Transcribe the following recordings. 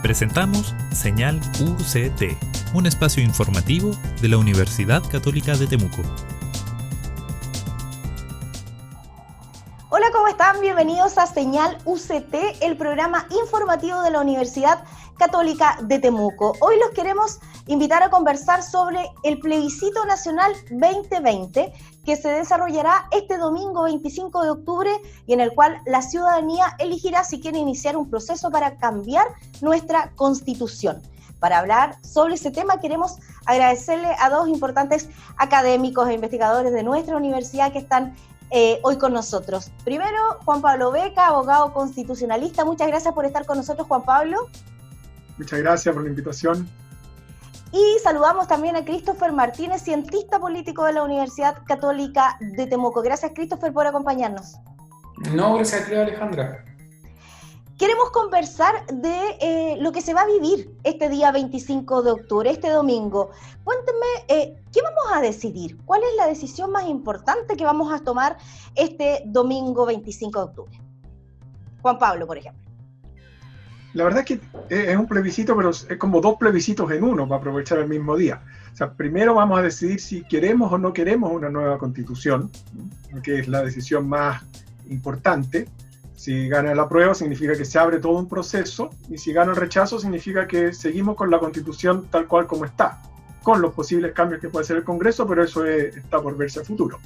Presentamos Señal UCT, un espacio informativo de la Universidad Católica de Temuco. Hola, ¿cómo están? Bienvenidos a Señal UCT, el programa informativo de la Universidad Católica de Temuco. Hoy los queremos invitar a conversar sobre el plebiscito nacional 2020 que se desarrollará este domingo 25 de octubre y en el cual la ciudadanía elegirá si quiere iniciar un proceso para cambiar nuestra Constitución. Para hablar sobre ese tema queremos agradecerle a dos importantes académicos e investigadores de nuestra universidad que están hoy con nosotros. Primero, Juan Pablo Beca, abogado constitucionalista. Muchas gracias por estar con nosotros, Juan Pablo. Muchas gracias por la invitación. Y saludamos también a Christopher Martínez, cientista político de la Universidad Católica de Temuco. Gracias, Christopher, por acompañarnos. No, gracias a ti, Alejandra. Queremos conversar de lo que se va a vivir este día 25 de octubre, este domingo. Cuéntenme, ¿qué vamos a decidir? ¿Cuál es la decisión más importante que vamos a tomar este domingo 25 de octubre? Juan Pablo, por ejemplo. La verdad es que es un plebiscito, pero es como dos plebiscitos en uno para aprovechar el mismo día. O sea, primero vamos a decidir si queremos o no queremos una nueva constitución, que es la decisión más importante. Si gana el apruebo significa que se abre todo un proceso, y si gana el rechazo significa que seguimos con la constitución tal cual como está, con los posibles cambios que puede hacer el Congreso, pero eso está por verse a futuro.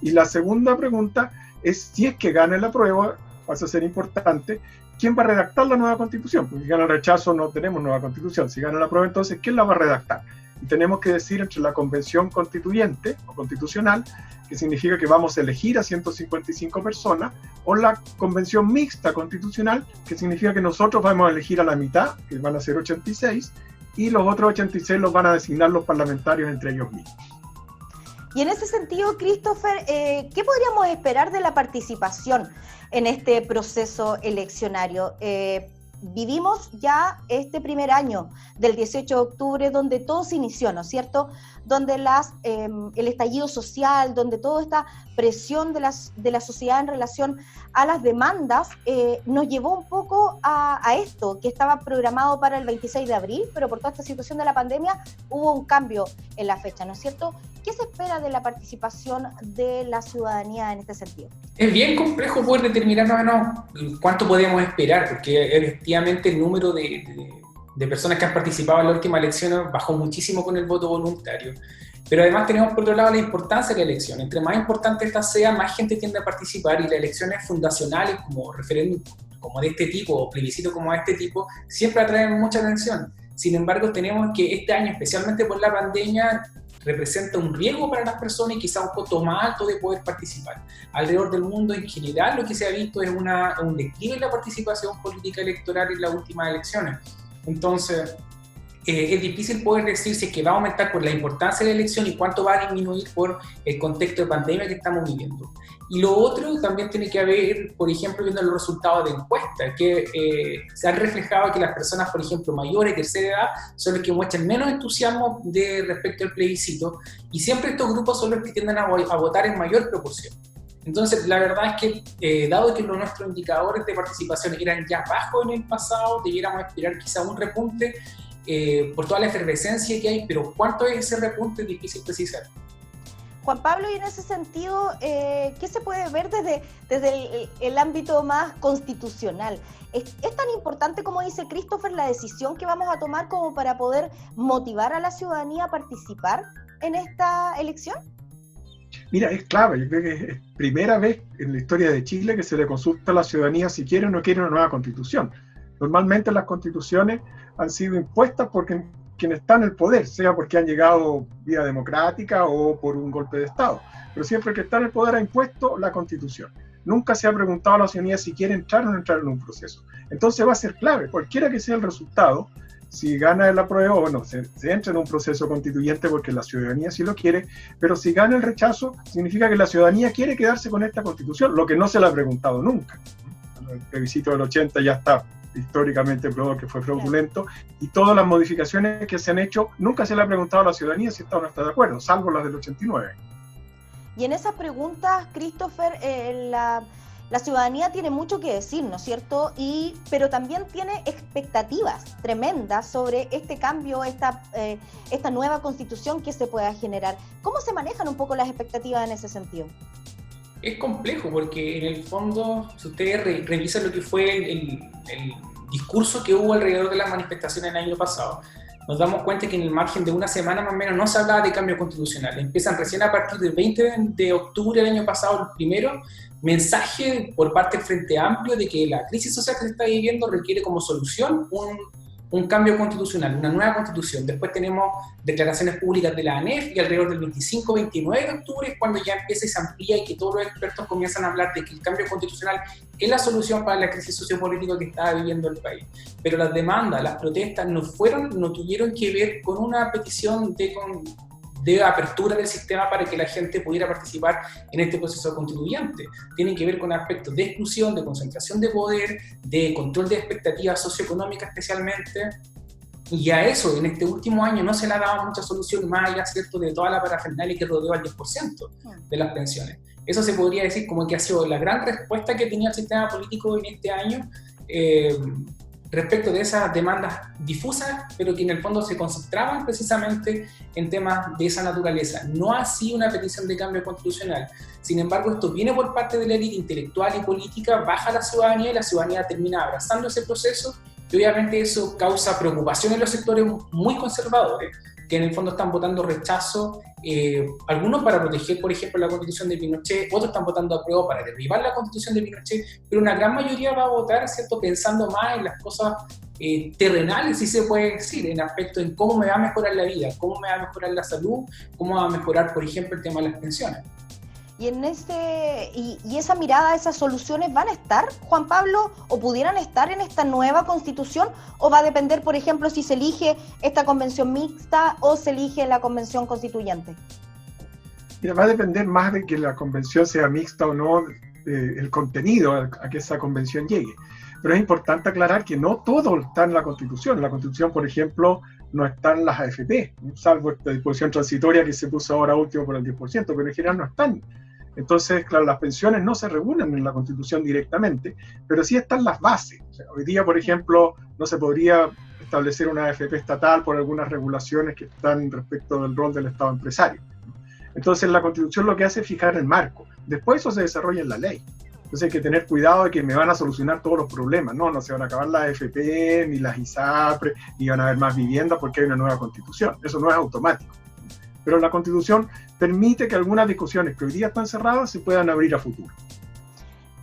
Y la segunda pregunta es, si es que gana el apruebo, pasa a ser importante, ¿quién va a redactar la nueva constitución? Porque si gana el rechazo no tenemos nueva constitución. Si gana la prueba, entonces, ¿quién la va a redactar? Y tenemos que decir entre la convención constituyente o constitucional, que significa que vamos a elegir a 155 personas, o la convención mixta constitucional, que significa que nosotros vamos a elegir a la mitad, que van a ser 86, y los otros 86 los van a designar los parlamentarios entre ellos mismos. Y en ese sentido, Christopher, ¿qué podríamos esperar de la participación en este proceso eleccionario? Vivimos ya este primer año del 18 de octubre donde todo se inició, ¿no es cierto? Donde el estallido social, donde toda esta presión de la sociedad en relación a las demandas nos llevó un poco a esto, que estaba programado para el 26 de abril, pero por toda esta situación de la pandemia hubo un cambio en la fecha, ¿no es cierto? ¿Qué se espera de la participación de la ciudadanía en este sentido? Es bien complejo poder determinar más o menos cuánto podemos esperar, porque efectivamente el número de personas que han participado en la última elección bajó muchísimo con el voto voluntario. Pero además tenemos por otro lado la importancia de la elección. Entre más importante esta sea, más gente tiende a participar, y las elecciones fundacionales como referéndum como de este tipo, o plebiscito como de este tipo, siempre atraen mucha atención. Sin embargo, tenemos que este año, especialmente por la pandemia, representa un riesgo para las personas y quizá un costo más alto de poder participar. Alrededor del mundo en general lo que se ha visto es un declive en la participación política electoral en las últimas elecciones. Entonces, es difícil poder decir si es que va a aumentar por la importancia de la elección y cuánto va a disminuir por el contexto de pandemia que estamos viviendo. Y lo otro también tiene que ver, por ejemplo, viendo los resultados de encuestas, que se han reflejado que las personas, por ejemplo, mayores, tercera edad, son los que muestran menos entusiasmo respecto al plebiscito, y siempre estos grupos son los que tienden a votar en mayor proporción. Entonces, la verdad es que, dado que nuestros indicadores de participación eran ya bajos en el pasado, debiéramos esperar quizá un repunte por toda la efervescencia que hay, pero ¿cuánto es ese repunte? Es difícil precisar. Juan Pablo, y en ese sentido, ¿qué se puede ver desde el ámbito más constitucional? ¿Es tan importante, como dice Christopher, la decisión que vamos a tomar como para poder motivar a la ciudadanía a participar en esta elección? Mira, es clave. Yo creo que es primera vez en la historia de Chile que se le consulta a la ciudadanía si quiere o no quiere una nueva constitución. Normalmente las constituciones han sido impuestas por quienes están en el poder, sea porque han llegado vía democrática o por un golpe de Estado. Pero siempre el que está en el poder ha impuesto la constitución. Nunca se ha preguntado a la ciudadanía si quiere entrar o no entrar en un proceso. Entonces va a ser clave, cualquiera que sea el resultado. Si gana el apruebo, bueno, se entra en un proceso constituyente porque la ciudadanía sí lo quiere, pero si gana el rechazo, significa que la ciudadanía quiere quedarse con esta constitución, lo que no se le ha preguntado nunca. El plebiscito del 80 ya está históricamente probado que fue fraudulento, y todas las modificaciones que se han hecho, nunca se le ha preguntado a la ciudadanía si está o no está de acuerdo, salvo las del 89. Y en esas preguntas, Christopher, la la ciudadanía tiene mucho que decir, ¿no es cierto? Pero también tiene expectativas tremendas sobre este cambio, esta nueva constitución que se pueda generar. ¿Cómo se manejan un poco las expectativas en ese sentido? Es complejo porque en el fondo, si ustedes revisan lo que fue el discurso que hubo alrededor de las manifestaciones el año pasado, nos damos cuenta que en el margen de una semana más o menos no se hablaba de cambio constitucional. Empiezan recién a partir del 20 de octubre del año pasado, el primero mensaje por parte del Frente Amplio de que la crisis social que se está viviendo requiere como solución un cambio constitucional, una nueva constitución. Después tenemos declaraciones públicas de la ANEF y alrededor del 25-29 de octubre es cuando ya empieza y se amplía y que todos los expertos comienzan a hablar de que el cambio constitucional es la solución para la crisis sociopolítica que estaba viviendo el país. Pero las demandas, las protestas no tuvieron que ver con una petición de apertura del sistema para que la gente pudiera participar en este proceso constituyente. Tienen que ver con aspectos de exclusión, de concentración de poder, de control de expectativas socioeconómicas especialmente, y a eso en este último año no se le ha dado mucha solución más allá, ¿cierto?, de toda la parafernalia que rodeó al 10% de las pensiones. Eso se podría decir como que ha sido la gran respuesta que tenía el sistema político en este año respecto de esas demandas difusas, pero que en el fondo se concentraban precisamente en temas de esa naturaleza. No ha sido una petición de cambio constitucional. Sin embargo, esto viene por parte de la élite intelectual y política, baja a la ciudadanía y la ciudadanía termina abrazando ese proceso, y obviamente eso causa preocupación en los sectores muy conservadores, que en el fondo están votando rechazo, algunos para proteger, por ejemplo, la Constitución de Pinochet, otros están votando a prueba para derribar la Constitución de Pinochet, pero una gran mayoría va a votar, ¿cierto?, pensando más en las cosas terrenales, si se puede decir, en aspecto en cómo me va a mejorar la vida, cómo me va a mejorar la salud, cómo va a mejorar, por ejemplo, el tema de las pensiones. Y esa mirada, esas soluciones van a estar, Juan Pablo, o pudieran estar en esta nueva constitución, o va a depender, por ejemplo, si se elige esta convención mixta o se elige la convención constituyente. Mira, va a depender más de que la convención sea mixta o no, el contenido a que esa convención llegue. Pero es importante aclarar que no todo está en la Constitución. En la Constitución, por ejemplo, no están las AFP, salvo esta disposición transitoria que se puso ahora último por el 10%, pero en general no están. Entonces, claro, las pensiones no se regulan en la Constitución directamente, pero sí están las bases. O sea, hoy día, por ejemplo, no se podría establecer una AFP estatal por algunas regulaciones que están respecto del rol del Estado empresario. Entonces, la Constitución lo que hace es fijar el marco. Después eso se desarrolla en la ley. Entonces hay que tener cuidado de que me van a solucionar todos los problemas. No se van a acabar las AFP, ni las ISAPRE, ni van a haber más viviendas porque hay una nueva Constitución. Eso no es automático. Pero la Constitución permite que algunas discusiones que hoy día están cerradas se puedan abrir a futuro.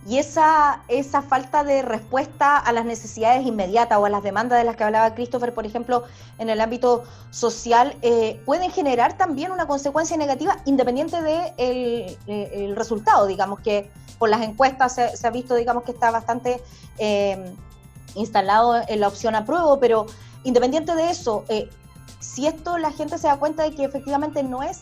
Y esa falta de respuesta a las necesidades inmediatas o a las demandas de las que hablaba Christopher, por ejemplo, en el ámbito social, pueden generar también una consecuencia negativa independiente del el resultado. Digamos que por las encuestas se ha visto, digamos, que está bastante instalado en la opción apruebo, pero independiente de eso, si esto la gente se da cuenta de que efectivamente no es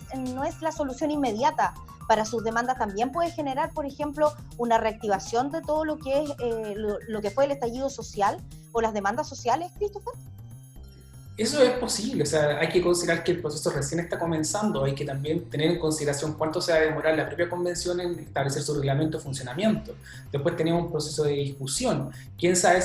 la solución inmediata para sus demandas, también puede generar, por ejemplo, una reactivación de todo lo que es lo que fue el estallido social o las demandas sociales, Christopher. Eso es posible, o sea, hay que considerar que el proceso recién está comenzando, hay que también tener en consideración cuánto se va a demorar la propia convención en establecer su reglamento de funcionamiento. Después tenemos un proceso de discusión, quién sabe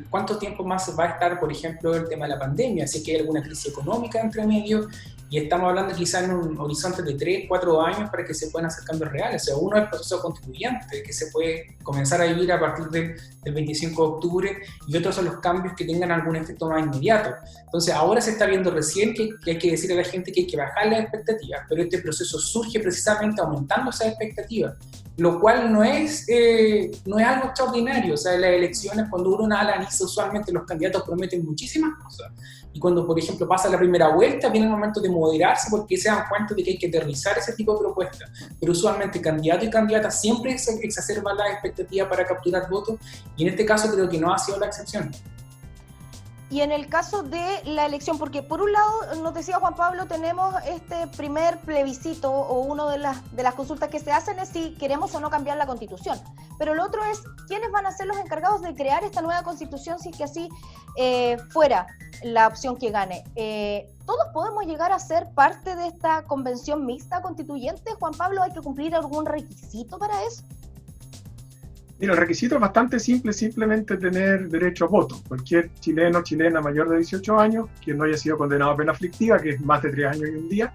cuánto tiempo más va a estar, por ejemplo, el tema de la pandemia, si es que hay alguna crisis económica entre medio, y estamos hablando quizás en un horizonte de 3, 4 años para que se puedan hacer cambios reales. O sea, uno es el proceso constituyente, que se puede comenzar a vivir a partir del 25 de octubre, y otros son los cambios que tengan algún efecto más inmediato. Entonces, ahora se está viendo recién que hay que decirle a la gente que hay que bajar las expectativas, pero este proceso surge precisamente aumentando esas expectativas, lo cual no es algo extraordinario. O sea, en las elecciones, cuando uno analiza, usualmente los candidatos prometen muchísimas cosas, y cuando, por ejemplo, pasa la primera vuelta, viene el momento de moderarse porque se dan cuenta de que hay que aterrizar ese tipo de propuestas. Pero usualmente candidato y candidata siempre exacerban las expectativas para capturar votos, y en este caso creo que no ha sido la excepción. Y en el caso de la elección, porque por un lado, nos decía Juan Pablo, tenemos este primer plebiscito o una de las consultas que se hacen es si queremos o no cambiar la Constitución. Pero lo otro es quiénes van a ser los encargados de crear esta nueva Constitución si es que así fuera la opción que gane. ¿Todos podemos llegar a ser parte de esta convención mixta constituyente? Juan Pablo, ¿hay que cumplir algún requisito para eso? Mira, el requisito es bastante simple, simplemente tener derecho a voto. Cualquier chileno o chilena mayor de 18 años, quien no haya sido condenado a pena aflictiva, que es más de 3 años y un día,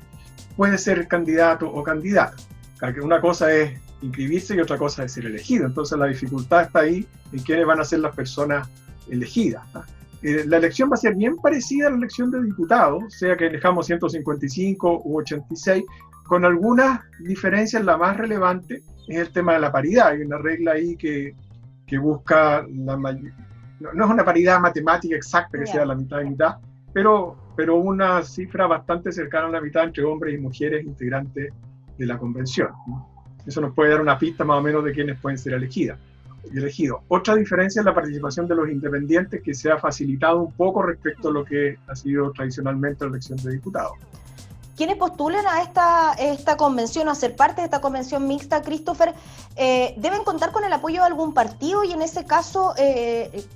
puede ser candidato o candidata. Una cosa es inscribirse y otra cosa es ser elegido. Entonces la dificultad está ahí en quiénes van a ser las personas elegidas. La elección va a ser bien parecida a la elección de diputados, sea que elijamos 155 u 86, con algunas diferencias. La más relevante es el tema de la paridad. Hay una regla ahí que busca no es una paridad matemática exacta que sea la mitad y mitad, pero una cifra bastante cercana a la mitad entre hombres y mujeres integrantes de la convención. Eso nos puede dar una pista más o menos de quiénes pueden ser elegidos. Otra diferencia es la participación de los independientes, que se ha facilitado un poco respecto a lo que ha sido tradicionalmente la elección de diputados. Quienes postulen a esta convención, a ser parte de esta convención mixta, Christopher, deben contar con el apoyo de algún partido, y en ese caso,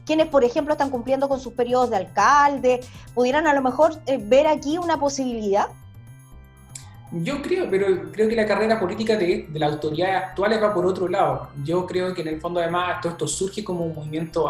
quienes, por ejemplo, están cumpliendo con sus periodos de alcalde, pudieran a lo mejor ver aquí una posibilidad. Yo creo que la carrera política de las autoridades actuales va por otro lado. Yo creo que en el fondo, además, todo esto surge como un movimiento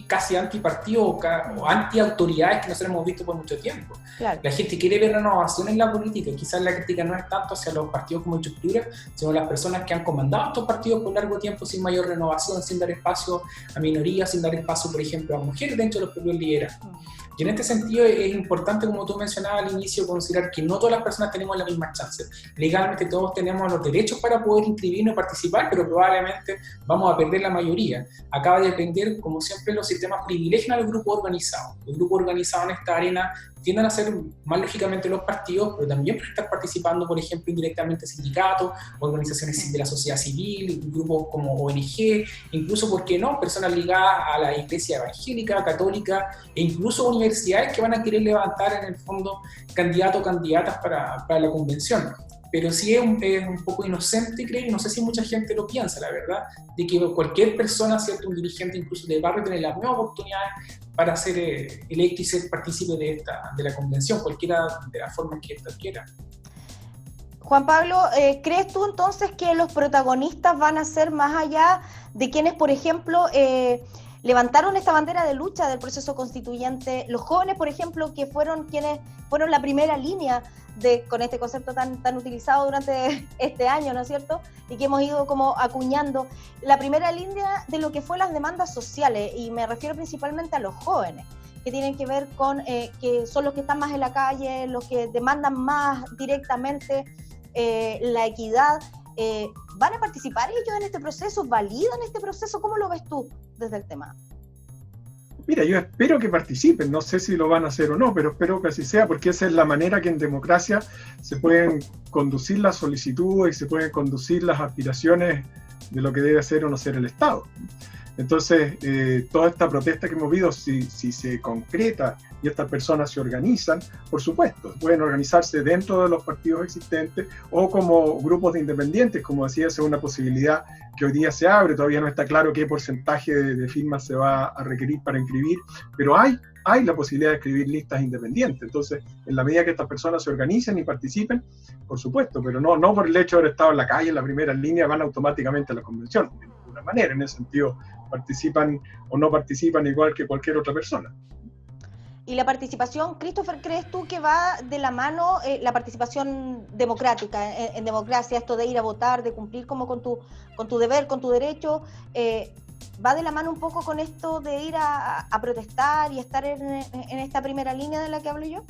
casi antipartido o anti-autoridades que nosotros hemos visto por mucho tiempo. Claro. La gente quiere ver renovación en la política, y quizás la crítica no es tanto hacia los partidos como estructura, sino las personas que han comandado estos partidos por largo tiempo sin mayor renovación, sin dar espacio a minorías, sin dar espacio, por ejemplo, a mujeres dentro de los propios liderazgos. Y en este sentido es importante, como tú mencionabas al inicio, considerar que no todas las personas tenemos la misma chance. Legalmente todos tenemos los derechos para poder inscribirnos y participar, pero probablemente vamos a perder la mayoría. Acá va a depender, como siempre, los sistemas privilegian a los grupos organizados. Los grupos organizados en esta arena tienden a ser más lógicamente los partidos, pero también están participando, por ejemplo, indirectamente sindicatos, organizaciones de la sociedad civil, grupos como ONG, incluso, ¿por qué no?, personas ligadas a la iglesia evangélica, católica, e incluso universidades que van a querer levantar, en el fondo, candidatos o candidatas para la convención. Pero sí es un poco inocente creer, y no sé si mucha gente lo piensa, la verdad, de que cualquier persona, ¿cierto?, un dirigente incluso de barrio, tiene las mismas oportunidades para ser electo y ser partícipe de la convención, cualquiera de las formas que ésta quiera. Juan Pablo, ¿crees tú entonces que los protagonistas van a ser más allá de quienes, por ejemplo, levantaron esta bandera de lucha del proceso constituyente, los jóvenes, por ejemplo, que fueron quienes fueron la primera línea con este concepto tan utilizado durante este año, ¿no es cierto?, y que hemos ido como acuñando, la primera línea de lo que fue las demandas sociales, y me refiero principalmente a los jóvenes, que tienen que ver con que son los que están más en la calle, los que demandan más directamente la equidad. ¿Van a participar ellos en este proceso? ¿Validan este proceso? ¿Cómo lo ves tú desde el tema? Mira, yo espero que participen, no sé si lo van a hacer o no, pero espero que así sea, porque esa es la manera que en democracia se pueden conducir las solicitudes y se pueden conducir las aspiraciones de lo que debe ser o no ser el Estado. Entonces, toda esta protesta que hemos visto, si se concreta y estas personas se organizan, por supuesto, pueden organizarse dentro de los partidos existentes o como grupos de independientes, como decía, es una posibilidad que hoy día se abre. Todavía no está claro qué porcentaje de firmas se va a requerir para inscribir, pero hay la posibilidad de escribir listas independientes. Entonces, en la medida que estas personas se organicen y participen, por supuesto, pero no por el hecho de haber estado en la calle, en la primera línea, van automáticamente a la convención. De ninguna manera, en ese sentido, participan o no participan igual que cualquier otra persona. ¿Y la participación, Christopher, crees tú que va de la mano la participación democrática, en democracia, esto de ir a votar, de cumplir como con tu deber, con tu derecho, va de la mano un poco con esto de ir a protestar y estar en esta primera línea de la que hablo yo?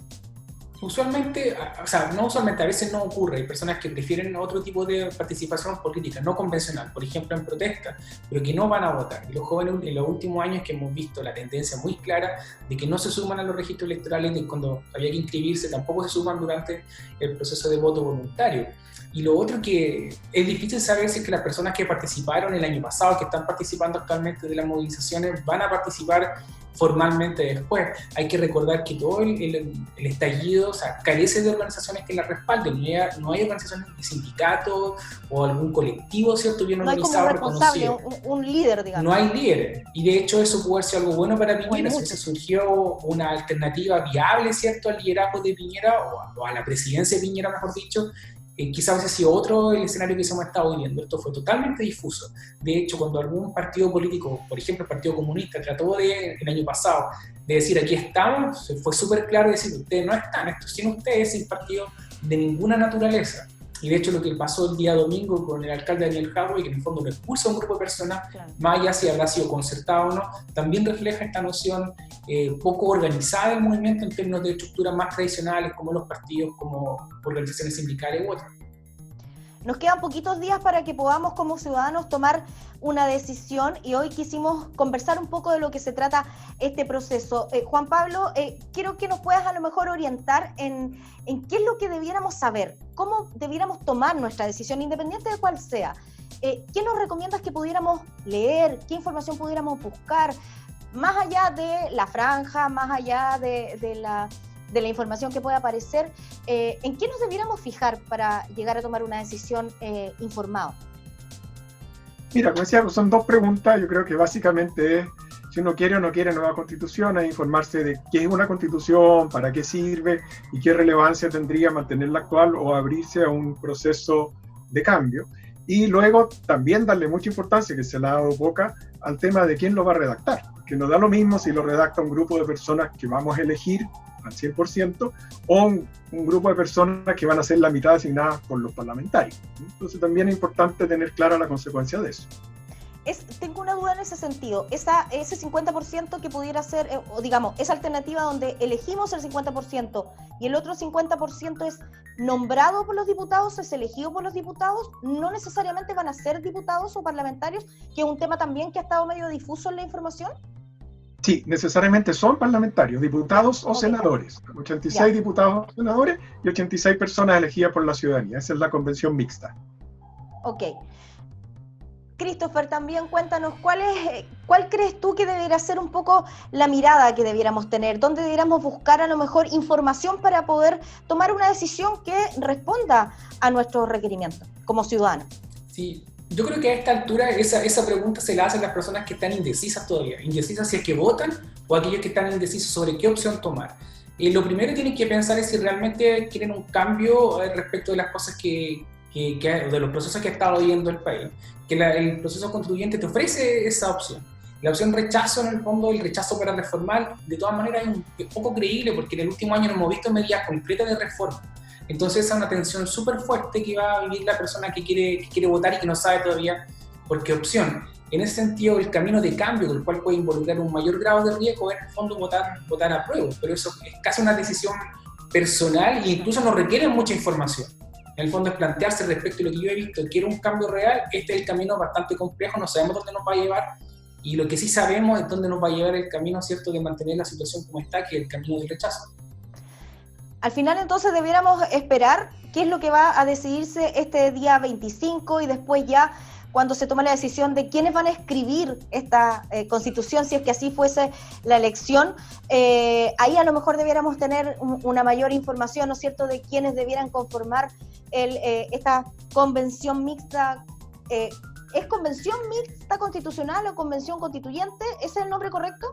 Usualmente, o sea, no usualmente, a veces no ocurre. Hay personas que prefieren otro tipo de participación política, no convencional, por ejemplo en protesta, pero que no van a votar. Y los jóvenes en los últimos años que hemos visto la tendencia muy clara de que no se suman a los registros electorales, de cuando había que inscribirse, tampoco se suman durante el proceso de voto voluntario. Y lo otro que es difícil saber si es que las personas que participaron el año pasado, que están participando actualmente de las movilizaciones, van a participar formalmente después. Hay que recordar que todo el estallido, o sea, carece de organizaciones que la respalden. No hay organizaciones de sindicatos o algún colectivo, ¿cierto?, bien organizado, reconocido. Un líder, digamos. No hay líderes. Y de hecho eso puede ser algo bueno para Piñera. Si se surgió una alternativa viable, ¿cierto?, al liderazgo de Piñera o a la presidencia de Piñera, mejor dicho, quizás hubiese sido otro el escenario que hemos estado viviendo. Esto fue totalmente difuso. De hecho, cuando algún partido político, por ejemplo el Partido Comunista, trató el año pasado de decir aquí estamos, fue súper claro decir ustedes no están, esto sin ustedes, sin partido de ninguna naturaleza. Y de hecho lo que pasó el día domingo con el alcalde Daniel Jadwe, que en el fondo lo expulsa a un grupo de personas, claro, más allá si habrá sido concertado o no, también refleja esta noción poco organizada del movimiento en términos de estructuras más tradicionales como los partidos, como organizaciones sindicales u otras. Nos quedan poquitos días para que podamos como ciudadanos tomar una decisión y hoy quisimos conversar un poco de lo que se trata este proceso. Juan Pablo, quiero que nos puedas a lo mejor orientar en qué es lo que debiéramos saber, cómo debiéramos tomar nuestra decisión, independiente de cuál sea. ¿Qué nos recomiendas que pudiéramos leer? ¿Qué información pudiéramos buscar? Más allá de la franja, más allá de la información que pueda aparecer, ¿en qué nos debiéramos fijar para llegar a tomar una decisión informada? Mira, como decía, son dos preguntas. Yo creo que básicamente es si uno quiere o no quiere nueva constitución, es informarse de qué es una constitución, para qué sirve y qué relevancia tendría mantenerla actual o abrirse a un proceso de cambio. Y luego también darle mucha importancia, que se le ha dado poca, al tema de quién lo va a redactar, que no da lo mismo si lo redacta un grupo de personas que vamos a elegir al 100%, o un grupo de personas que van a ser la mitad asignadas por los parlamentarios. Entonces también es importante tener clara la consecuencia de eso. Tengo una duda en ese sentido. Ese 50% que pudiera ser, o digamos, esa alternativa donde elegimos el 50% y el otro 50% es nombrado por los diputados, es elegido por los diputados, no necesariamente van a ser diputados o parlamentarios, que es un tema también que ha estado medio difuso en la información. Sí, necesariamente son parlamentarios, diputados o senadores. 86 diputados o senadores y 86 personas elegidas por la ciudadanía. Esa es la convención mixta. Ok. Christopher, también cuéntanos, ¿cuál crees tú que debería ser un poco la mirada que debiéramos tener? ¿Dónde debiéramos buscar a lo mejor información para poder tomar una decisión que responda a nuestros requerimientos como ciudadanos? Sí. Yo creo que a esta altura esa pregunta se la hacen las personas que están indecisas todavía, indecisas si es que votan o aquellos que están indecisos sobre qué opción tomar. Lo primero que tienen que pensar es si realmente quieren un cambio respecto de las cosas de los procesos que ha estado viviendo el país, que el proceso constituyente te ofrece esa opción. La opción rechazo, en el fondo, el rechazo para reformar, de todas maneras es poco creíble porque en el último año no hemos visto medidas concretas de reforma. Entonces esa es una tensión súper fuerte que va a vivir la persona que quiere votar y que no sabe todavía por qué opción. En ese sentido, el camino de cambio, del cual puede involucrar un mayor grado de riesgo, es en el fondo votar a prueba, pero eso es casi una decisión personal e incluso no requiere mucha información. En el fondo es plantearse respecto a lo que yo he visto, quiero un cambio real, este es el camino bastante complejo, no sabemos dónde nos va a llevar, y lo que sí sabemos es dónde nos va a llevar el camino, ¿cierto?, de mantener la situación como está, que es el camino del rechazo. Al final, entonces, debiéramos esperar qué es lo que va a decidirse este día 25 y después ya cuando se toma la decisión de quiénes van a escribir esta constitución, si es que así fuese la elección, ahí a lo mejor debiéramos tener una mayor información, ¿no es cierto?, de quiénes debieran conformar esta convención mixta. ¿Es convención mixta constitucional o convención constituyente? ¿Ese es el nombre correcto?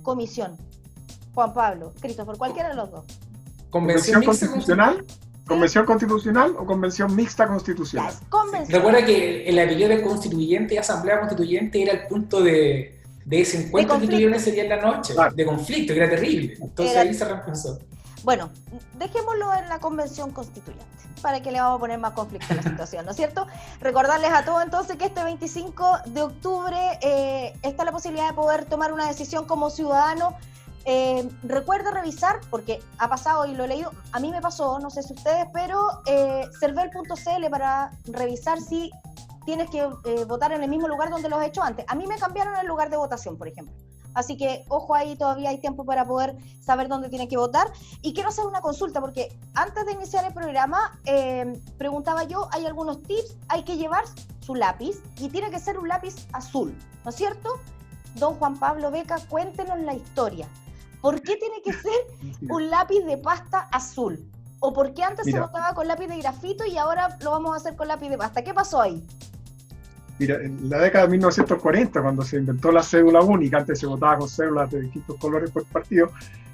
Comisión. Juan Pablo, Christopher, cualquiera de los dos. ¿Convención constitucional? ¿Convención constitucional o convención mixta constitucional? Recuerda que el apellido de constituyente y asamblea constituyente era el punto de ese encuentro que tuvieron ese día en la noche, claro, de conflicto, que era terrible. Entonces ahí se reemplazó. Bueno, dejémoslo en la convención constituyente, para que le vamos a poner más conflicto a la situación, ¿no es cierto? Recordarles a todos entonces que este 25 de octubre está la posibilidad de poder tomar una decisión como ciudadano. Recuerda revisar, porque ha pasado y lo he leído, a mí me pasó, no sé si ustedes, pero cervel.cl para revisar si tienes que votar en el mismo lugar donde lo has hecho antes. A mí me cambiaron el lugar de votación, por ejemplo. Así que, ojo ahí, todavía hay tiempo para poder saber dónde tienes que votar. Y quiero hacer una consulta, porque antes de iniciar el programa, preguntaba yo, hay algunos tips, hay que llevar su lápiz, y tiene que ser un lápiz azul, ¿no es cierto? Don Juan Pablo Beca, cuéntenos la historia. ¿Por qué tiene que ser un lápiz de pasta azul? ¿O por qué antes se votaba con lápiz de grafito y ahora lo vamos a hacer con lápiz de pasta? ¿Qué pasó ahí? Mira, en la década de 1940, cuando se inventó la cédula única, antes se votaba con cédulas de distintos colores por partido,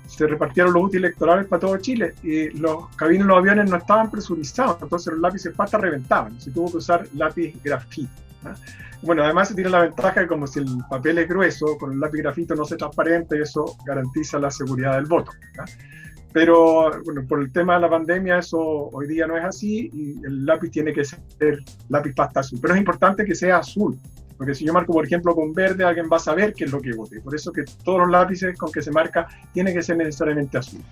se repartieron los útiles electorales para todo Chile y los cabinos de los aviones no estaban presurizados, entonces los lápices pasta reventaban, se tuvo que usar lápiz grafito, ¿no? Bueno, además se tiene la ventaja de como si el papel es grueso, con el lápiz grafito no se transparente, eso garantiza la seguridad del voto, ¿no? Pero bueno, por el tema de la pandemia eso hoy día no es así y el lápiz tiene que ser lápiz pasta azul, pero es importante que sea azul. Porque si yo marco, por ejemplo, con verde, alguien va a saber qué es lo que voté. Por eso que todos los lápices con que se marca tiene que ser necesariamente azul.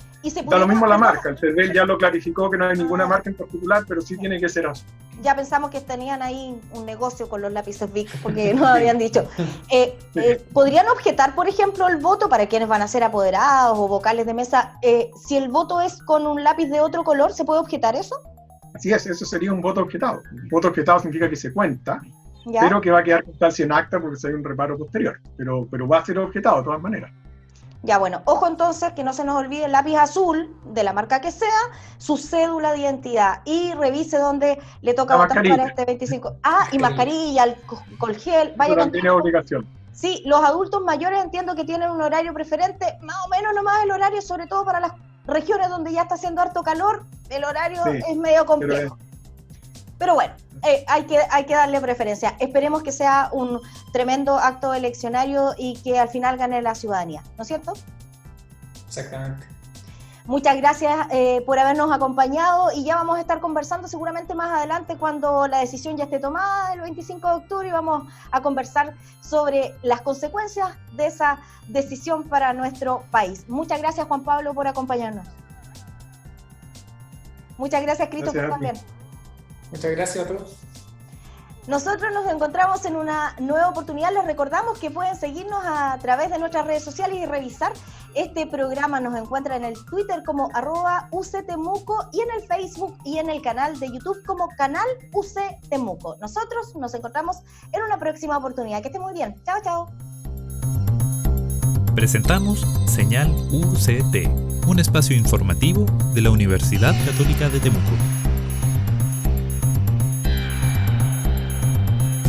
Da lo mismo la marca. El CERVEL ya lo clarificó que no hay ninguna marca en particular, pero sí tiene que ser azul. Ya pensamos que tenían ahí un negocio con los lápices Bic, porque nos habían dicho. ¿Podrían objetar, por ejemplo, el voto para quienes van a ser apoderados o vocales de mesa? Si el voto es con un lápiz de otro color, ¿se puede objetar eso? Así es, eso sería un voto objetado. Un voto objetado significa que se cuenta, ¿ya? Pero que va a quedar constancia en acta porque si hay un reparo posterior. Pero va a ser objetado de todas maneras. Ya, bueno, ojo entonces que no se nos olvide el lápiz azul, de la marca que sea, su cédula de identidad y revise dónde le toca votar para este 25. Y mascarilla, alcohol gel, vaya con tiene obligación. Sí, los adultos mayores entiendo que tienen un horario preferente, más o menos nomás el horario, sobre todo para las regiones donde ya está haciendo harto calor, el horario es medio complejo. Pero bueno, hay que darle preferencia. Esperemos que sea un tremendo acto eleccionario y que al final gane la ciudadanía, ¿no es cierto? Exactamente. Muchas gracias por habernos acompañado y ya vamos a estar conversando seguramente más adelante cuando la decisión ya esté tomada el 25 de octubre y vamos a conversar sobre las consecuencias de esa decisión para nuestro país. Muchas gracias, Juan Pablo, por acompañarnos. Muchas gracias, Christopher, también. Muchas gracias a todos. Nosotros nos encontramos en una nueva oportunidad. Les recordamos que pueden seguirnos a través de nuestras redes sociales y revisar este programa. Nos encuentran en el Twitter como @UCTemuco y en el Facebook y en el canal de YouTube como Canal UC Temuco. Nosotros nos encontramos en una próxima oportunidad. Que estén muy bien. Chao, chao. Presentamos Señal UCT, un espacio informativo de la Universidad Católica de Temuco.